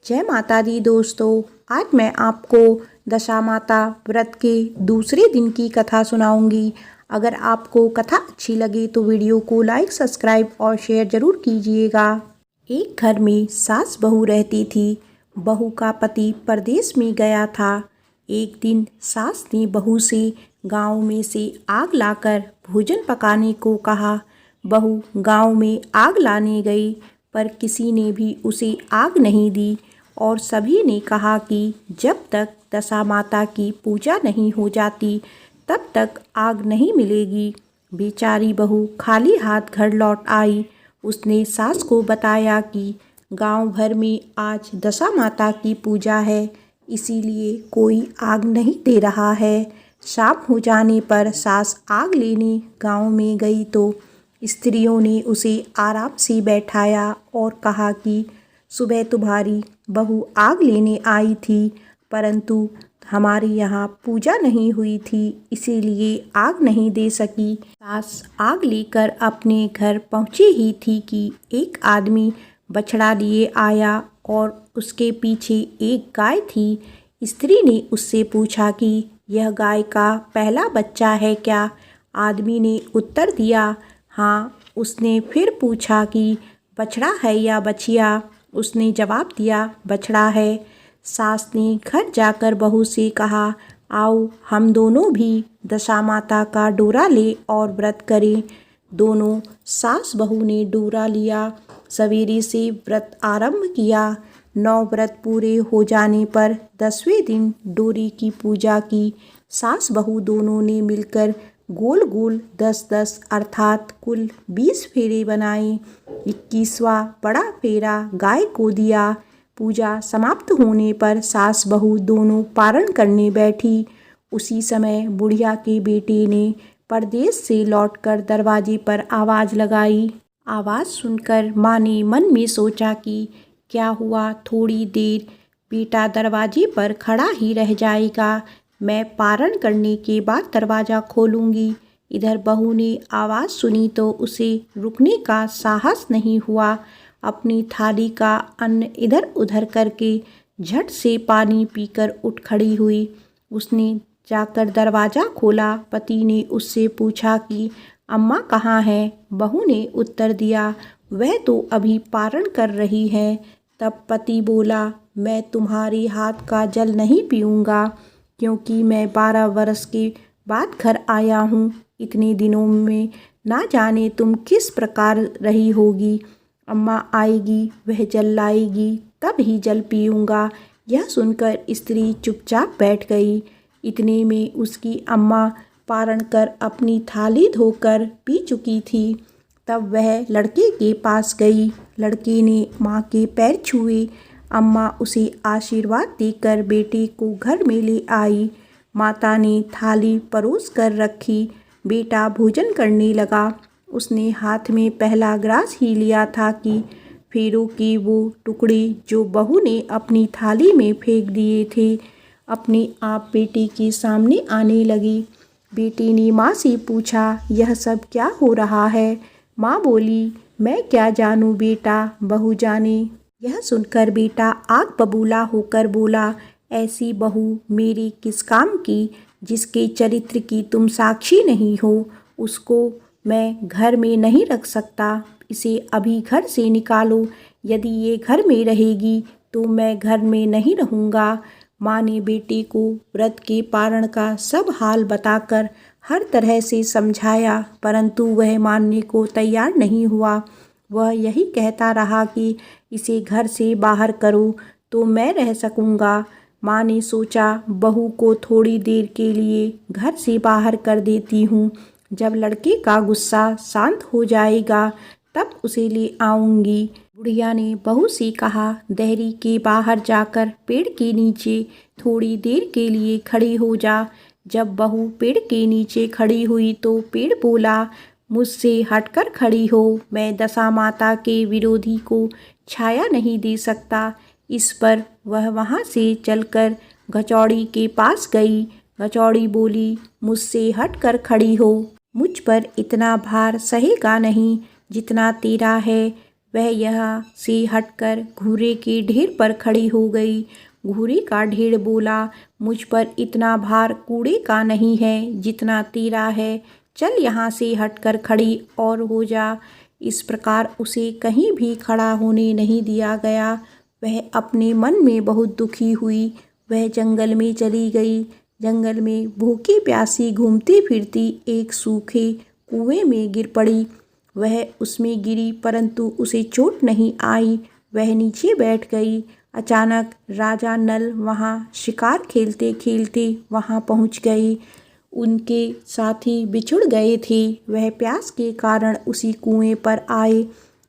जय माता दी दोस्तों। आज मैं आपको दशा माता व्रत के दूसरे दिन की कथा सुनाऊंगी। अगर आपको कथा अच्छी लगे तो वीडियो को लाइक, सब्सक्राइब और शेयर ज़रूर कीजिएगा। एक घर में सास बहू रहती थी। बहू का पति परदेश में गया था। एक दिन सास ने बहू से गांव में से आग लाकर भोजन पकाने को कहा। बहू गांव में आग लाने गई, पर किसी ने भी उसे आग नहीं दी और सभी ने कहा कि जब तक दशा माता की पूजा नहीं हो जाती तब तक आग नहीं मिलेगी। बेचारी बहू खाली हाथ घर लौट आई। उसने सास को बताया कि गांव भर में आज दशा माता की पूजा है, इसीलिए कोई आग नहीं दे रहा है। शाम हो जाने पर सास आग लेने गांव में गई तो स्त्रियों ने उसे आराम से बैठाया और कहा कि सुबह तुम्हारी बहू आग लेने आई थी, परंतु हमारे यहाँ पूजा नहीं हुई थी, इसीलिए आग नहीं दे सकी। सास आग लेकर अपने घर पहुँची ही थी कि एक आदमी बछड़ा लिए आया और उसके पीछे एक गाय थी। स्त्री ने उससे पूछा कि यह गाय का पहला बच्चा है क्या? आदमी ने उत्तर दिया, हाँ। उसने फिर पूछा कि बछड़ा है या बछिया? उसने जवाब दिया, बछड़ा है। सास ने घर जाकर बहू से कहा, आओ हम दोनों भी दशा माता का डोरा ले और व्रत करें। दोनों सास बहू ने डोरा लिया। सवेरे से व्रत आरंभ किया। 9 व्रत पूरे हो जाने पर 10वें दिन डोरी की पूजा की। सास बहू दोनों ने मिलकर गोल गोल 10-10 अर्थात कुल 20 फेरे बनाए। 21वां बड़ा फेरा गाय को दिया। पूजा समाप्त होने पर सास बहू दोनों पारण करने बैठी। उसी समय बुढ़िया के बेटे ने परदेश से लौटकर दरवाजे पर आवाज़ लगाई। आवाज़ सुनकर माँ ने मन में सोचा कि क्या हुआ, थोड़ी देर बेटा दरवाजे पर खड़ा ही रह जाएगा, मैं पारण करने के बाद दरवाज़ा खोलूँगी। इधर बहू ने आवाज़ सुनी तो उसे रुकने का साहस नहीं हुआ। अपनी थाली का अन्न इधर उधर करके झट से पानी पीकर उठ खड़ी हुई। उसने जाकर दरवाज़ा खोला। पति ने उससे पूछा कि अम्मा कहाँ हैं? बहू ने उत्तर दिया, वह तो अभी पारण कर रही है। तब पति बोला, मैं तुम्हारे हाथ का जल नहीं पीऊँगा, क्योंकि मैं 12 वर्ष के बाद घर आया हूँ। इतने दिनों में ना जाने तुम किस प्रकार रही होगी। अम्मा आएगी, वह जल लाएगी, तब ही जल पीऊँगा। यह सुनकर स्त्री चुपचाप बैठ गई। इतने में उसकी अम्मा पारण कर अपनी थाली धोकर पी चुकी थी। तब वह लड़के के पास गई। लड़के ने माँ के पैर छुए। अम्मा उसे आशीर्वाद देकर बेटे को घर में ले आई। माता ने थाली परोस कर रखी। बेटा भोजन करने लगा। उसने हाथ में पहला ग्रास ही लिया था कि फेरों के वो टुकड़े जो बहू ने अपनी थाली में फेंक दिए थे अपने आप बेटे के सामने आने लगे। बेटे ने माँ से पूछा, यह सब क्या हो रहा है? माँ बोली, मैं क्या जानूँ बेटा, बहू जाने। यह सुनकर बेटा आग बबूला होकर बोला, ऐसी बहू मेरी किस काम की, जिसके चरित्र की तुम साक्षी नहीं हो, उसको मैं घर में नहीं रख सकता। इसे अभी घर से निकालो। यदि ये घर में रहेगी तो मैं घर में नहीं रहूँगा। माँ ने बेटे को व्रत के पारण का सब हाल बताकर हर तरह से समझाया, परंतु वह मानने को तैयार नहीं हुआ। वह यही कहता रहा कि इसे घर से बाहर करो तो मैं रह सकूँगा। माँ ने सोचा, बहू को थोड़ी देर के लिए घर से बाहर कर देती हूँ। जब लड़के का गुस्सा शांत हो जाएगा तब उसे ले आऊँगी। बुढ़िया ने बहू से कहा, देहरी के बाहर जाकर पेड़ के नीचे थोड़ी देर के लिए खड़ी हो जा। जब बहू पेड़ के नीचे खड़ी हुई तो पेड़ बोला, मुझसे हटकर खड़ी हो, मैं दशा माता के विरोधी को छाया नहीं दे सकता। इस पर वह वहाँ से चलकर घचौड़ी के पास गई। घचौड़ी बोली, मुझसे हटकर खड़ी हो, मुझ पर इतना भार सहेगा नहीं जितना तेरा है। वह यहाँ से हटकर घूरे के ढेर पर खड़ी हो गई। घूरे का ढेर बोला, मुझ पर इतना भार कूड़े का नहीं है जितना तेरा है। चल यहाँ से हटकर खड़ी और हो जा। इस प्रकार उसे कहीं भी खड़ा होने नहीं दिया गया। वह अपने मन में बहुत दुखी हुई। वह जंगल में चली गई। जंगल में भूखी प्यासी घूमती फिरती एक सूखे कुएं में गिर पड़ी। वह उसमें गिरी परंतु उसे चोट नहीं आई। वह नीचे बैठ गई। अचानक राजा नल वहाँ शिकार खेलते खेलते वहाँ पहुँच गए। उनके साथी बिछुड़ गए थे। वह प्यास के कारण उसी कुएं पर आए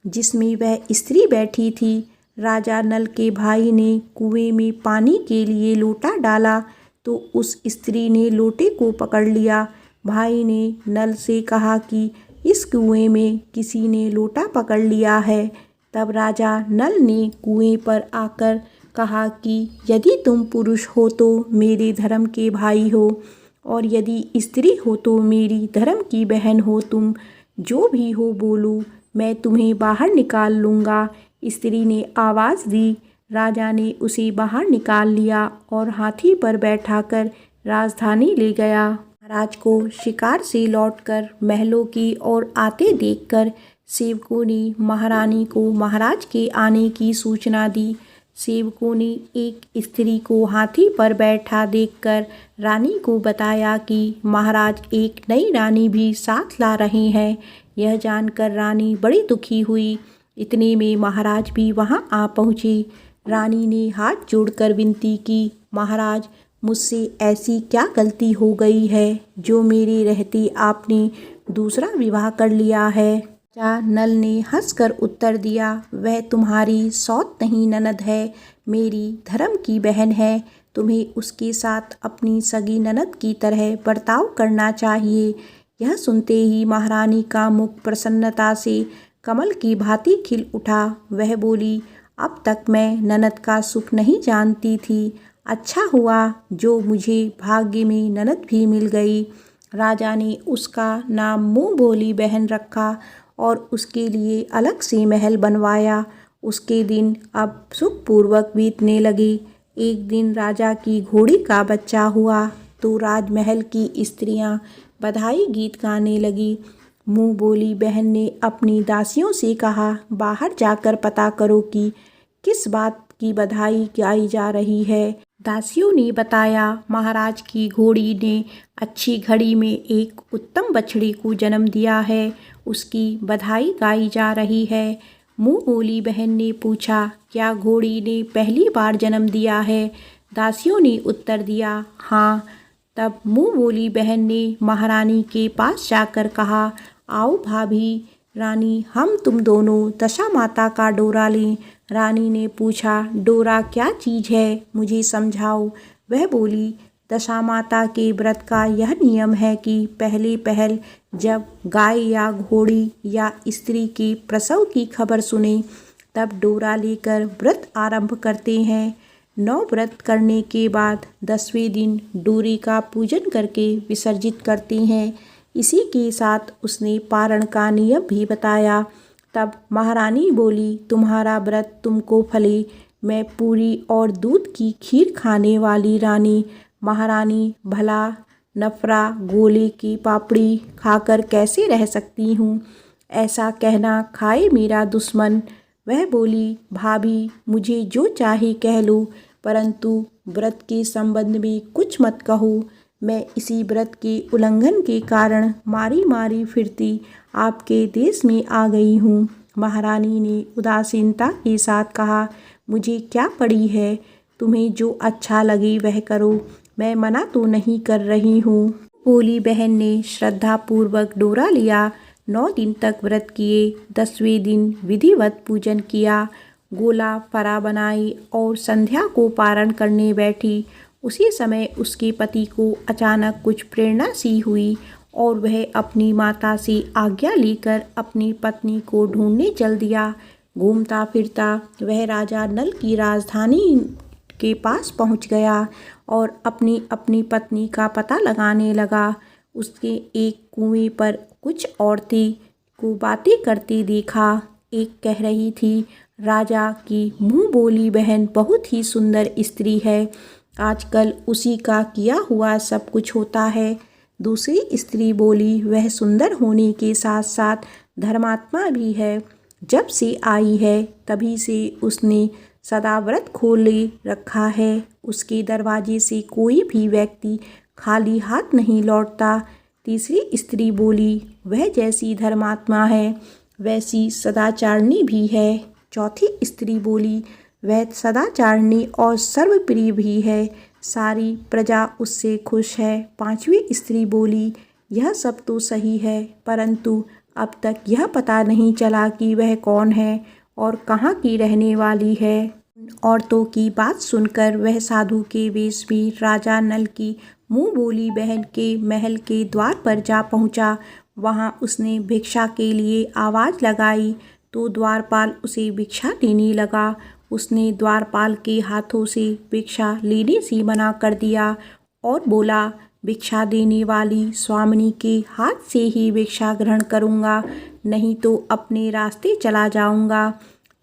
जिसमें वह स्त्री बैठी थी। राजा नल के भाई ने कुएं में पानी के लिए लोटा डाला तो उस स्त्री ने लोटे को पकड़ लिया। भाई ने नल से कहा कि इस कुएं में किसी ने लोटा पकड़ लिया है। तब राजा नल ने कुएं पर आकर कहा कि यदि तुम पुरुष हो तो मेरे धर्म के भाई हो और यदि स्त्री हो तो मेरी धर्म की बहन हो। तुम जो भी हो बोलो, मैं तुम्हें बाहर निकाल लूँगा। स्त्री ने आवाज़ दी। राजा ने उसे बाहर निकाल लिया और हाथी पर बैठाकर राजधानी ले गया। महाराज को शिकार से लौटकर महलों की ओर आते देखकर सेवकों ने महारानी को महाराज के आने की सूचना दी। सेवकों ने एक स्त्री को हाथी पर बैठा देखकर रानी को बताया कि महाराज एक नई रानी भी साथ ला रहे हैं। यह जानकर रानी बड़ी दुखी हुई। इतने में महाराज भी वहां आ पहुँचे। रानी ने हाथ जोड़कर विनती की, महाराज मुझसे ऐसी क्या गलती हो गई है जो मेरे रहते आपने दूसरा विवाह कर लिया है। राजा नल ने हंसकर उत्तर दिया, वह तुम्हारी सौत नहीं ननद है, मेरी धर्म की बहन है। तुम्हें उसके साथ अपनी सगी ननद की तरह बर्ताव करना चाहिए। यह सुनते ही महारानी का मुख प्रसन्नता से कमल की भांति खिल उठा। वह बोली, अब तक मैं ननद का सुख नहीं जानती थी। अच्छा हुआ जो मुझे भाग्य में ननद भी मिल गई। राजा ने उसका नाम मुँह बोली बहन रखा और उसके लिए अलग से महल बनवाया। उसके दिन अब सुखपूर्वक बीतने लगे। एक दिन राजा की घोड़ी का बच्चा हुआ तो राजमहल की स्त्रियां बधाई गीत गाने लगी। मुँह बोली बहन ने अपनी दासियों से कहा, बाहर जाकर पता करो कि किस बात की बधाई गाई जा रही है। दासियों ने बताया, महाराज की घोड़ी ने अच्छी घड़ी में एक उत्तम बछड़ी को जन्म दिया है, उसकी बधाई गाई जा रही है। मुँह बोली बहन ने पूछा, क्या घोड़ी ने पहली बार जन्म दिया है? दासियों ने उत्तर दिया, हाँ। तब मुँह बोली बहन ने महारानी के पास जाकर कहा, आओ भाभी रानी, हम तुम दोनों दशा माता का डोरा लें। रानी ने पूछा, डोरा क्या चीज़ है, मुझे समझाओ। वह बोली, दशा माता के व्रत का यह नियम है कि पहले पहल जब गाय या घोड़ी या स्त्री के प्रसव की खबर सुने तब डोरा लेकर व्रत आरंभ करते हैं। 9 व्रत करने के बाद 10वें दिन डोरे का पूजन करके विसर्जित करते हैं। इसी के साथ उसने पारण का नियम भी बताया। तब महारानी बोली, तुम्हारा व्रत तुमको फले। मैं पूरी और दूध की खीर खाने वाली रानी महारानी भला नफरा गोले की पापड़ी खाकर कैसे रह सकती हूँ? ऐसा कहना खाए मेरा दुश्मन। वह बोली, भाभी मुझे जो चाहे कह लो, परंतु व्रत के संबंध में कुछ मत कहो। मैं इसी व्रत के उल्लंघन के कारण मारी मारी फिरती आपके देश में आ गई हूँ। महारानी ने उदासीनता के साथ कहा, मुझे क्या पड़ी है, तुम्हें जो अच्छा लगे वह करो, मैं मना तो नहीं कर रही हूँ। बोली बहन ने श्रद्धापूर्वक डोरा लिया। 9 दिन तक व्रत किए। 10वें दिन विधिवत पूजन किया। गोला फरा बनाई और संध्या को पारण करने बैठी। उसी समय उसके पति को अचानक कुछ प्रेरणा सी हुई और वह अपनी माता से आज्ञा लेकर अपनी पत्नी को ढूंढने चल दिया। घूमता फिरता वह राजा नल की राजधानी के पास पहुंच गया और अपनी पत्नी का पता लगाने लगा। उसके एक कुएं पर कुछ औरतें को बातें करते देखा। एक कह रही थी, राजा की मुँह बोली बहन बहुत ही सुंदर स्त्री है, आजकल उसी का किया हुआ सब कुछ होता है। दूसरी स्त्री बोली, वह सुंदर होने के साथ साथ धर्मात्मा भी है। जब से आई है तभी से उसने सदा व्रत खोले रखा है। उसके दरवाजे से कोई भी व्यक्ति खाली हाथ नहीं लौटता। तीसरी स्त्री बोली, वह जैसी धर्मात्मा है वैसी सदाचारणी भी है। चौथी स्त्री बोली, वह सदाचारणी और सर्वप्रिय भी है, सारी प्रजा उससे खुश है। पांचवी स्त्री बोली, यह सब तो सही है, परंतु अब तक यह पता नहीं चला कि वह कौन है और कहाँ की रहने वाली है। औरतों की बात सुनकर वह साधु के वेश में राजा नल की मुँह बोली बहन के महल के द्वार पर जा पहुँचा। वहाँ उसने भिक्षा के लिए आवाज़ लगाई तो द्वारपाल उसे भिक्षा देने लगा। उसने द्वारपाल के हाथों से भिक्षा लेने से मना कर दिया और बोला, भिक्षा देने वाली स्वामिनी के हाथ से ही भिक्षा ग्रहण करूँगा, नहीं तो अपने रास्ते चला जाऊँगा।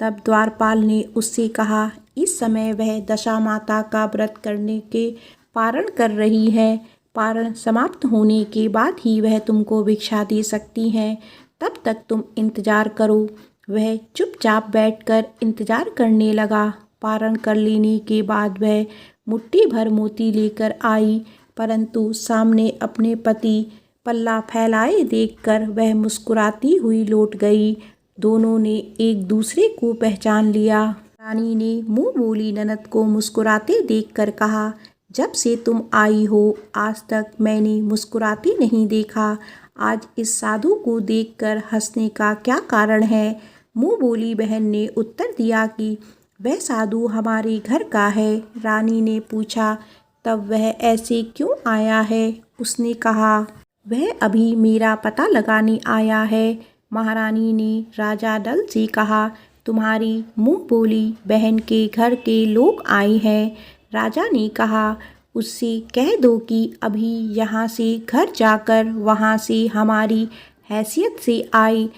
तब द्वारपाल ने उससे कहा, इस समय वह दशा माता का व्रत करने के पारण कर रही है। पारण समाप्त होने के बाद ही वह तुमको भिक्षा दे सकती हैं, तब तक तुम इंतजार करो। वह चुपचाप बैठकर इंतजार करने लगा। पारण कर लेने के बाद वह मुट्ठी भर मोती लेकर आई, परंतु सामने अपने पति पल्ला फैलाए देखकर वह मुस्कुराती हुई लौट गई। दोनों ने एक दूसरे को पहचान लिया। रानी ने मुँह बोली ननद को मुस्कुराते देखकर कहा, जब से तुम आई हो आज तक मैंने मुस्कुराती नहीं देखा। आज इस साधु को देखकर हंसने का क्या कारण है? मुँह बोली बहन ने उत्तर दिया कि वह साधु हमारे घर का है। रानी ने पूछा, तब वह ऐसे क्यों आया है? उसने कहा, वह अभी मेरा पता लगाने आया है। महारानी ने राजा नल से कहा, तुम्हारी मुँह बोली बहन के घर के लोग आए हैं। राजा ने कहा, उससे कह दो कि अभी यहाँ से घर जाकर वहाँ से हमारी हैसियत से आए,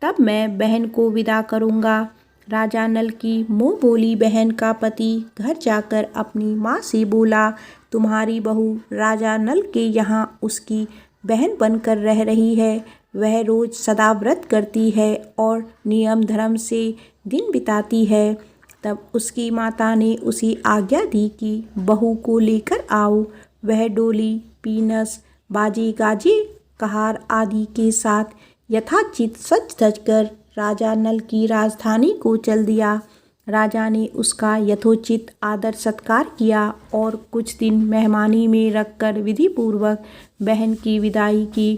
तब मैं बहन को विदा करूँगा। राजा नल की मुँह बोली बहन का पति घर जाकर अपनी माँ से बोला, तुम्हारी बहू राजा नल के यहाँ उसकी बहन बनकर रह रही है। वह रोज़ सदा व्रत करती है और नियम धर्म से दिन बिताती है। तब उसकी माता ने उसे आज्ञा दी कि बहू को लेकर आओ। वह डोली, पीनस, बाजे गाजे, कहार आदि के साथ यथाचित सज धज कर राजा नल की राजधानी को चल दिया। राजा ने उसका यथोचित आदर सत्कार किया और कुछ दिन मेहमानी में रखकर विधिपूर्वक बहन की विदाई की।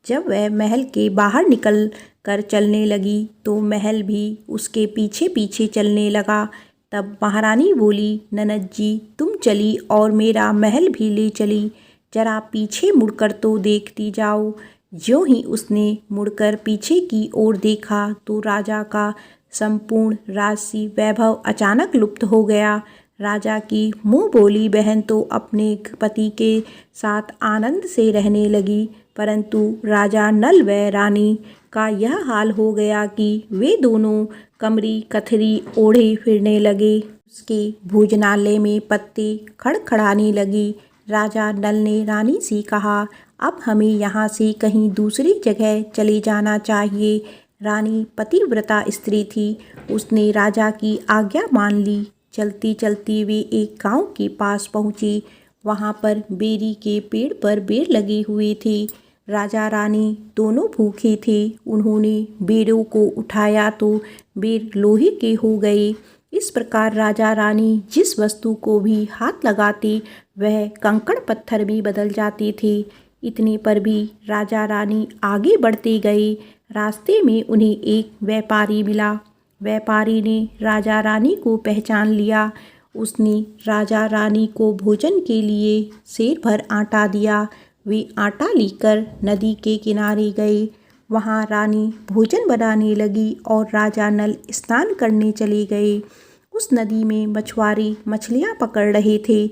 जब वह महल के बाहर निकल कर चलने लगी तो महल भी उसके पीछे पीछे चलने लगा। तब महारानी बोली, ननद जी तुम चली और मेरा महल भी ले चली, जरा पीछे मुड़कर तो देखती जाओ। ज्यों ही उसने मुड़कर पीछे की ओर देखा तो राजा का संपूर्ण राजसी वैभव अचानक लुप्त हो गया। राजा की मुँह बोली बहन तो अपने पति के साथ आनंद से रहने लगी, परंतु राजा नल व रानी का यह हाल हो गया कि वे दोनों कमरी कथरी ओढ़े फिरने लगे। उसके भोजनालय में पत्ते खड़खड़ाने लगी। राजा नल ने रानी से कहा, अब हमें यहाँ से कहीं दूसरी जगह चले जाना चाहिए। रानी पतिव्रता स्त्री थी, उसने राजा की आज्ञा मान ली। चलती चलती वे एक गांव के पास पहुँची। वहाँ पर बेरी के पेड़ पर बेर लगे हुए थे। राजा रानी दोनों भूखे थे। उन्होंने बेरों को उठाया तो बेर लोहे के हो गए। इस प्रकार राजा रानी जिस वस्तु को भी हाथ लगाते वह कंकड़ पत्थर में बदल जाते थे। इतने पर भी राजा रानी आगे बढ़ते गए। रास्ते में उन्हें एक व्यापारी मिला। व्यापारी ने राजा रानी को पहचान लिया। उसने राजा रानी को भोजन के लिए सेर भर आटा दिया। वे आटा लेकर नदी के किनारे गए। वहाँ रानी भोजन बनाने लगी और राजा नल स्नान करने चले गए। उस नदी में मछुआरे मछलियाँ पकड़ रहे थे।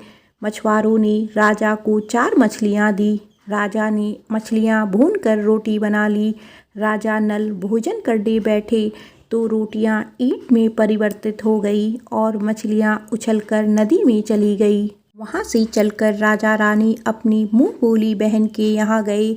मछुआरों ने राजा को 4 मछलियाँ दी। राजा ने मछलियाँ भूनकर रोटी बना ली। राजा नल भोजन करने बैठे तो रोटियां ईंट में परिवर्तित हो गई और मछलियां उछलकर नदी में चली गई। वहां से चलकर राजा रानी अपनी मुंह बोली बहन के यहाँ गए।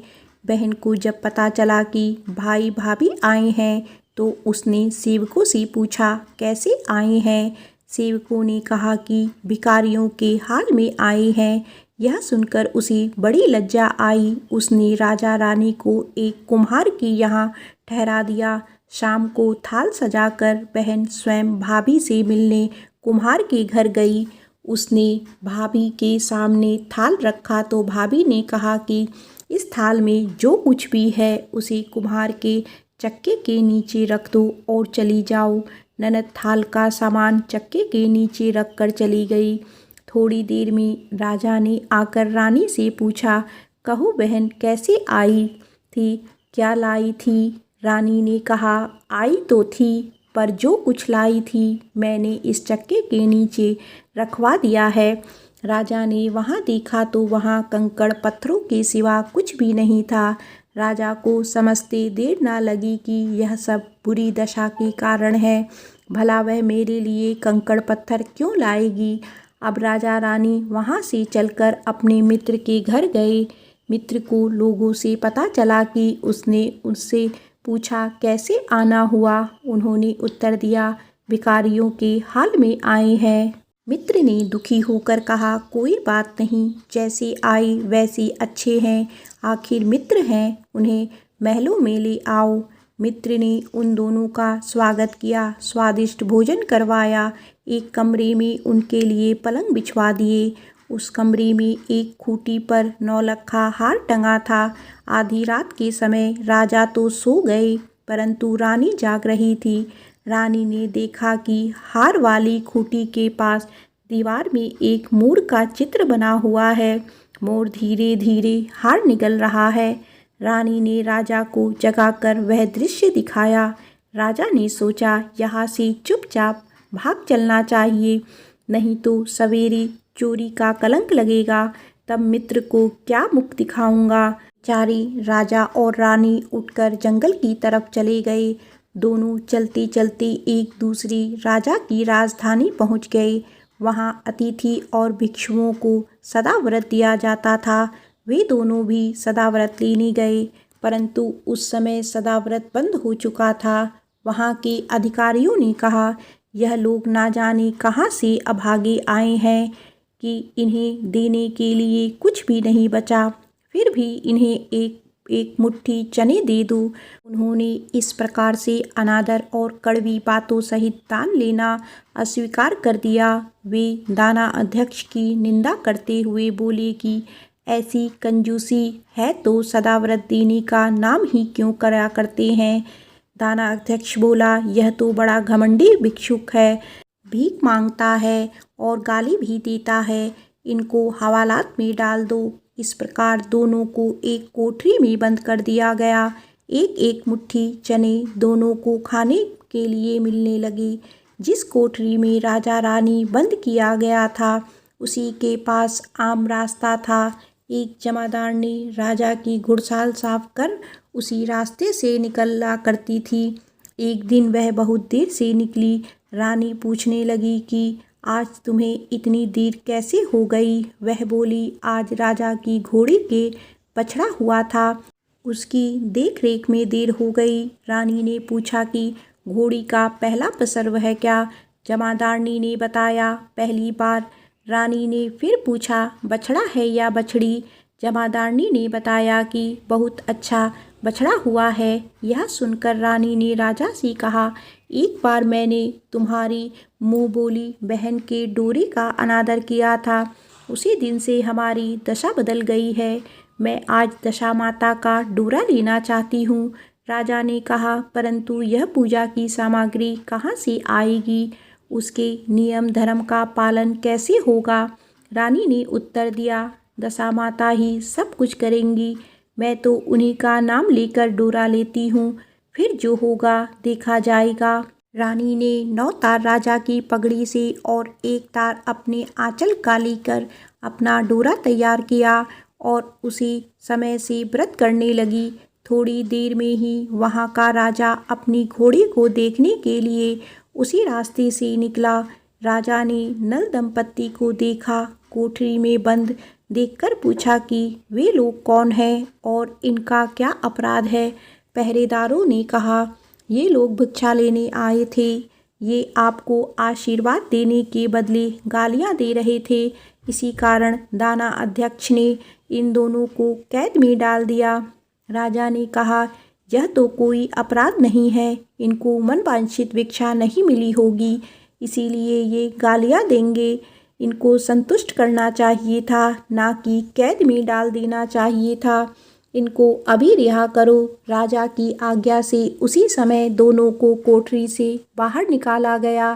बहन को जब पता चला कि भाई भाभी आए हैं तो उसने सेवकों से पूछा कैसे आए हैं। सेवकों ने कहा कि भिखारियों के हाल में आए हैं। यह सुनकर उसे बड़ी लज्जा आई। उसने राजा रानी को एक कुम्हार के यहाँ ठहरा दिया। शाम को थाल सजाकर बहन स्वयं भाभी से मिलने कुम्हार के घर गई। उसने भाभी के सामने थाल रखा तो भाभी ने कहा कि इस थाल में जो कुछ भी है उसे कुम्हार के चक्के के नीचे रख दो और चली जाओ। ननद थाल का सामान चक्के के नीचे रख कर चली गई। थोड़ी देर में राजा ने आकर रानी से पूछा, कहो बहन कैसे आई थी, क्या लाई थी। रानी ने कहा, आई तो थी पर जो कुछ लाई थी मैंने इस चक्के के नीचे रखवा दिया है। राजा ने वहाँ देखा तो वहाँ कंकड़ पत्थरों के सिवा कुछ भी नहीं था। राजा को समझते देर ना लगी कि यह सब बुरी दशा के कारण है। भला वह मेरे लिए कंकड़ पत्थर क्यों लाएगी। अब राजा रानी वहाँ से चलकर अपने मित्र के घर गए। मित्र को लोगों से पता चला कि उसने उससे पूछा कैसे आना हुआ। उन्होंने उत्तर दिया, भिखारियों के हाल में आए हैं। मित्र ने दुखी होकर कहा, कोई बात नहीं, जैसे आए वैसे अच्छे हैं, आखिर मित्र हैं, उन्हें महलों में ले आओ। मित्र ने उन दोनों का स्वागत किया, स्वादिष्ट भोजन करवाया। एक कमरे में उनके लिए पलंग बिछवा दिए। उस कमरे में एक खूंटी पर नौलखा हार टंगा था। आधी रात के समय राजा तो सो गए परंतु रानी जाग रही थी। रानी ने देखा कि हार वाली खूंटी के पास दीवार में एक मोर का चित्र बना हुआ है। मोर धीरे धीरे हार निगल रहा है। रानी ने राजा को जगाकर वह दृश्य दिखाया। राजा ने सोचा यहाँ से चुपचाप भाग चलना चाहिए, नहीं तो सवेरे चोरी का कलंक लगेगा, तब मित्र को क्या मुख दिखाऊंगा। बेचारे राजा और रानी उठकर जंगल की तरफ चले गए। दोनों चलते चलते एक दूसरे राजा की राजधानी पहुंच गए। वहां अतिथि और भिक्षुओं को सदा व्रत दिया जाता था। वे दोनों भी सदा व्रत लेने गए परंतु उस समय सदा व्रत बंद हो चुका था। वहां के अधिकारियों ने कहा, यह लोग ना जाने कहां से अभागे आए हैं कि इन्हें देने के लिए कुछ भी नहीं बचा, फिर भी इन्हें एक एक मुट्ठी चने दे दो। उन्होंने इस प्रकार से अनादर और कड़वी बातों सहित दान लेना अस्वीकार कर दिया। वे दाना अध्यक्ष की निंदा करते हुए बोले कि ऐसी कंजूसी है तो सदा व्रत देने का नाम ही क्यों करा करते हैं। दाना अध्यक्ष बोला, यह तो बड़ा घमंडी भिक्षुक है, भीख मांगता है और गाली भी देता है, इनको हवालात में डाल दो। इस प्रकार दोनों को एक कोठरी में बंद कर दिया गया। एक एक मुट्ठी चने दोनों को खाने के लिए मिलने लगे। जिस कोठरी में राजा रानी बंद किया गया था उसी के पास आम रास्ता था। एक जमादार ने राजा की घुड़साल साफ कर उसी रास्ते से निकला करती थी। एक दिन वह बहुत देर से निकली। रानी पूछने लगी कि आज तुम्हें इतनी देर कैसे हो गई। वह बोली, आज राजा की घोड़ी के बछड़ा हुआ था, उसकी देख रेख में देर हो गई। रानी ने पूछा कि घोड़ी का पहला प्रसव है क्या। जमादारनी ने बताया, पहली बार। रानी ने फिर पूछा, बछड़ा है या बछड़ी। जमादारनी ने बताया कि बहुत अच्छा बछड़ा हुआ है। यह सुनकर रानी ने राजा से कहा, एक बार मैंने तुम्हारी मुँह बोली बहन के डोरे का अनादर किया था, उसी दिन से हमारी दशा बदल गई है। मैं आज दशा माता का डोरा लेना चाहती हूँ। राजा ने कहा, परंतु यह पूजा की सामग्री कहाँ से आएगी, उसके नियम धर्म का पालन कैसे होगा। रानी ने उत्तर दिया, दशा माता ही सब कुछ करेंगी, मैं तो उन्हीं का नाम लेकर डोरा लेती हूँ, फिर जो होगा देखा जाएगा। रानी ने 9 तार राजा की पगड़ी से और 1 तार अपने आंचल का लेकर अपना डोरा तैयार किया और उसी समय से व्रत करने लगी। थोड़ी देर में ही वहाँ का राजा अपनी घोड़ी को देखने के लिए उसी रास्ते से निकला। राजा ने नल दंपत्ति को देखा, कोठरी में बंद देखकर पूछा कि वे लोग कौन हैं और इनका क्या अपराध है। पहरेदारों ने कहा, ये लोग भिक्षा लेने आए थे। ये आपको आशीर्वाद देने के बदले गालियां दे रहे थे। इसी कारण दाना अध्यक्ष ने इन दोनों को कैद में डाल दिया। राजा ने कहा, यह तो कोई अपराध नहीं है, इनको मनवांछित भिक्षा नहीं मिली होगी, इसीलिए ये गालियां देंगे। इनको संतुष्ट करना चाहिए था, ना कि कैद में डाल देना चाहिए था। इनको अभी रिहा करो। राजा की आज्ञा से उसी समय दोनों को कोठरी से बाहर निकाला गया।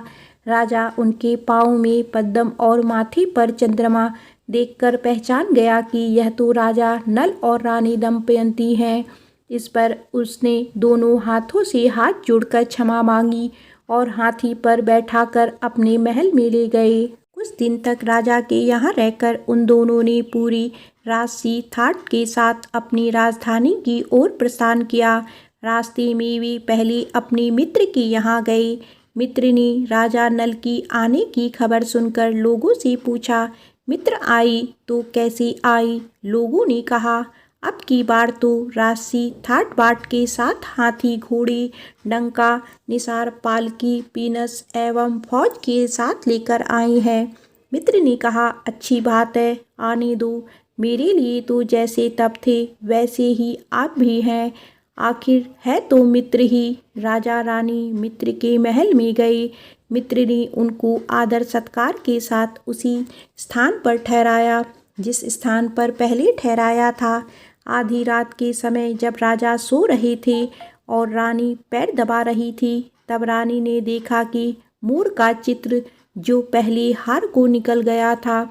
राजा उनके पाँव में पद्म और माथे पर चंद्रमा देखकर पहचान गया कि यह तो राजा नल और रानी दमयंती हैं। इस पर उसने दोनों हाथों से हाथ जोड़कर क्षमा मांगी और हाथी पर बैठाकर अपने महल में ले गए। कुछ दिन तक राजा के यहाँ रहकर उन दोनों ने पूरी राशि थाट के साथ अपनी राजधानी की ओर प्रस्थान किया। रास्ते में वे पहले अपने मित्र के यहाँ गए। मित्र ने राजा नल की आने की खबर सुनकर लोगों से पूछा, मित्र आई तो कैसे आई? लोगों ने कहा, अब की बार तो राशि ठाट बाट के साथ हाथी, घोड़े, डंका, निसार, पालकी, पीनस एवं फौज के साथ लेकर आए हैं। मित्र ने कहा, अच्छी बात है, आने दो। मेरे लिए तो जैसे तब थे वैसे ही आप भी हैं, आखिर है तो मित्र ही। राजा रानी मित्र के महल में गए। मित्र ने उनको आदर सत्कार के साथ उसी स्थान पर ठहराया जिस स्थान पर पहले ठहराया था। आधी रात के समय जब राजा सो रहे थे और रानी पैर दबा रही थी, तब रानी ने देखा कि मोर का चित्र जो पहले हार को निकल गया था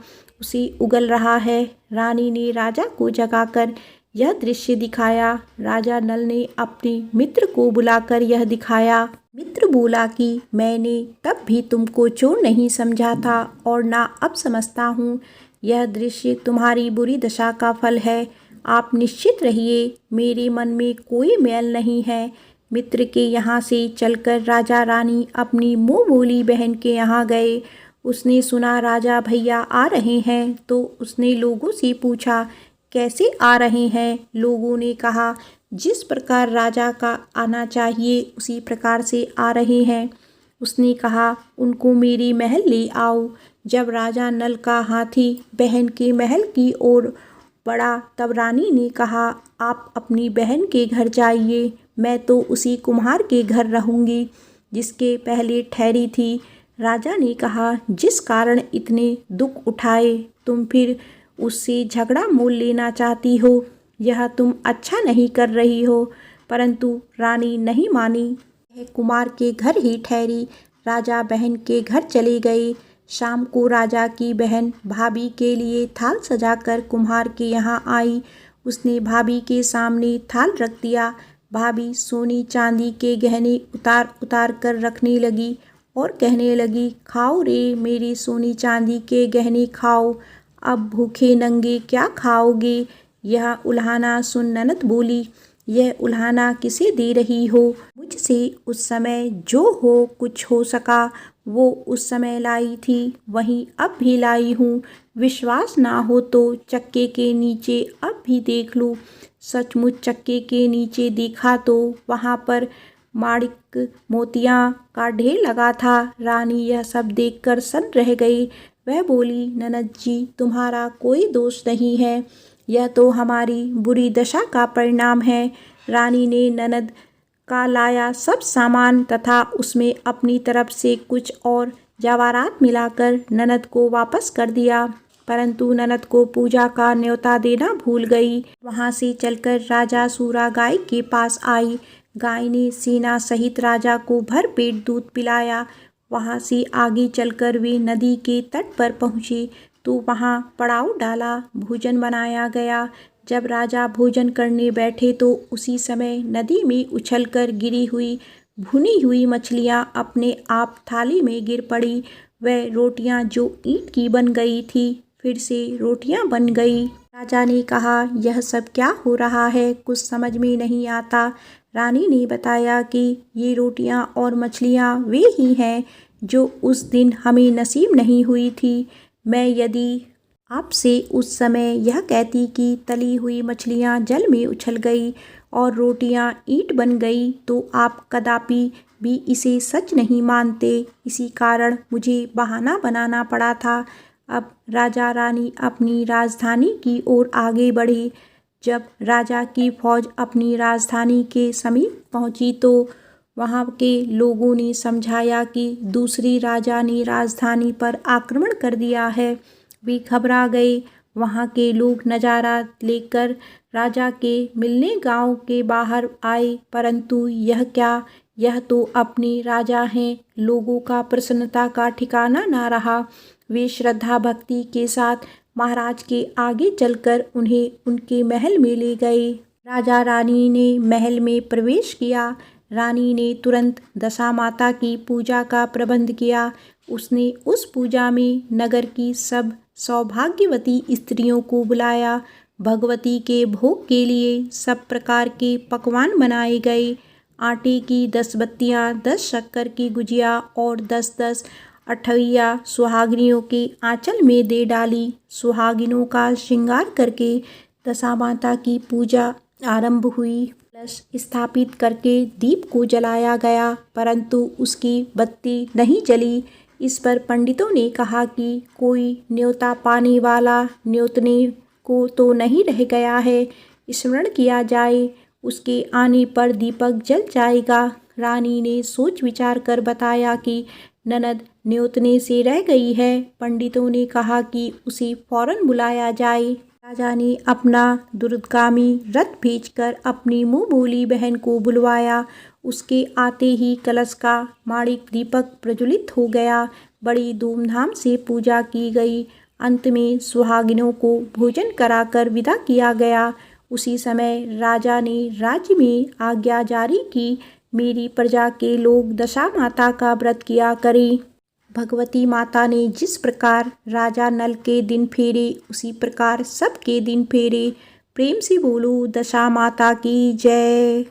उसे उगल रहा है। रानी ने राजा को जगाकर यह दृश्य दिखाया। राजा नल ने अपने मित्र को बुलाकर यह दिखाया। मित्र बोला कि मैंने तब भी तुमको चोर नहीं समझा था और ना अब समझता हूँ। यह दृश्य तुम्हारी बुरी दशा का फल है। आप निश्चित रहिए, मेरे मन में कोई मैल नहीं है। मित्र के यहाँ से चलकर राजा रानी अपनी मुँह बोली बहन के यहाँ गए। उसने सुना राजा भैया आ रहे हैं तो उसने लोगों से पूछा, कैसे आ रहे हैं? लोगों ने कहा, जिस प्रकार राजा का आना चाहिए उसी प्रकार से आ रहे हैं। उसने कहा, उनको मेरे महल ले आओ। जब राजा नल का हाथी बहन के महल की ओर बढ़ा तब रानी ने कहा, आप अपनी बहन के घर जाइए, मैं तो उसी कुम्हार के घर रहूँगी जिसके पहले ठहरी थी। राजा ने कहा, जिस कारण इतने दुख उठाए तुम फिर उससे झगड़ा मोल लेना चाहती हो, यह तुम अच्छा नहीं कर रही हो। परंतु रानी नहीं मानी, वह कुमार के घर ही ठहरी। राजा बहन के घर चले गए। शाम को राजा की बहन भाभी के लिए थाल सजाकर कुम्हार के यहाँ आई। उसने भाभी के सामने थाल रख दिया। भाभी सोने चांदी के गहने उतार उतार कर रखने लगी और कहने लगी, खाओ रे मेरे सोने चांदी के गहने खाओ, अब भूखे नंगे क्या खाओगे? यह उल्हाना सुन ननद बोली, यह उल्हाना किसे दे रही हो? मुझसे उस समय जो हो कुछ हो सका वो उस समय लाई थी, वहीं अब भी लाई हूँ। विश्वास ना हो तो चक्के के नीचे अब भी देख लो। सचमुच चक्के के नीचे देखा तो वहाँ पर माणिक मोतियाँ का ढेर लगा था। रानी यह सब देखकर सन्न रह गई। वह बोली, ननद जी तुम्हारा कोई दोष नहीं है, यह तो हमारी बुरी दशा का परिणाम है। रानी ने ननद का लाया सब सामान तथा उसमें अपनी तरफ से कुछ और जवाहरात मिलाकर ननद को वापस कर दिया, परंतु ननद को पूजा का न्योता देना भूल गई। वहाँ से चलकर राजा सूरा गाय के पास आई। गाय ने सेना सहित राजा को भर पेट दूध पिलाया। वहाँ से आगे चलकर वे नदी के तट पर पहुँचे तो वहाँ पड़ाव डाला, भोजन बनाया गया। जब राजा भोजन करने बैठे तो उसी समय नदी में उछलकर गिरी हुई भुनी हुई मछलियाँ अपने आप थाली में गिर पड़ी। वह रोटियाँ जो ईंट की बन गई थी फिर से रोटियाँ बन गई। राजा ने कहा, यह सब क्या हो रहा है, कुछ समझ में नहीं आता। रानी ने बताया कि ये रोटियां और मछलियां वे ही हैं जो उस दिन हमें नसीब नहीं हुई थी। मैं यदि आपसे उस समय यह कहती कि तली हुई मछलियां जल में उछल गई और रोटियां ईंट बन गई तो आप कदापि भी इसे सच नहीं मानते। इसी कारण मुझे बहाना बनाना पड़ा था। अब राजा रानी अपनी राजधानी की ओर आगे बढ़े। जब राजा की फौज अपनी राजधानी के समीप पहुंची तो वहां के लोगों ने समझाया कि दूसरी राजा ने राजधानी पर आक्रमण कर दिया है। वे घबरा गए। वहां के लोग नज़ारा लेकर राजा के मिलने गांव के बाहर आए, परंतु यह क्या, यह तो अपने राजा हैं। लोगों का प्रसन्नता का ठिकाना ना रहा। वे श्रद्धा भक्ति के साथ महाराज के आगे चलकर उन्हें उनके महल में ले गए। राजा रानी ने महल में प्रवेश किया। रानी ने तुरंत दशा माता की पूजा का प्रबंध किया। उसने उस पूजा में नगर की सब सौभाग्यवती स्त्रियों को बुलाया। भगवती के भोग के लिए सब प्रकार के पकवान बनाए गए। आटे की 10 बत्तियाँ, 10 शक्कर की गुजिया और 10-10 अठैया सुहागिनों के आंचल में दे डाली। सुहागिनों का श्रृंगार करके दशा माता की पूजा आरंभ हुई। कलश स्थापित करके दीप को जलाया गया, परंतु उसकी बत्ती नहीं जली। इस पर पंडितों ने कहा कि कोई न्योता पाने वाला न्योतने को तो नहीं रह गया है, स्मरण किया जाए, उसके आने पर दीपक जल जाएगा। रानी ने सोच विचार कर बताया कि ननद न्योतने से रह गई है। पंडितों ने कहा कि उसे फौरन बुलाया जाए। राजा ने अपना दूरगामी रथ भेजकर अपनी मुँह बोली बहन को बुलवाया। उसके आते ही कलश का माणिक दीपक प्रज्वलित हो गया। बड़ी धूमधाम से पूजा की गई। अंत में सुहागिनों को भोजन कराकर विदा किया गया। उसी समय राजा ने राज्य में आज्ञा जारी की, मेरी प्रजा के लोग दशा माता का व्रत किया करें। भगवती माता ने जिस प्रकार राजा नल के दिन फेरे, उसी प्रकार सबके दिन फेरे। प्रेम से बोलो दशा माता की जय।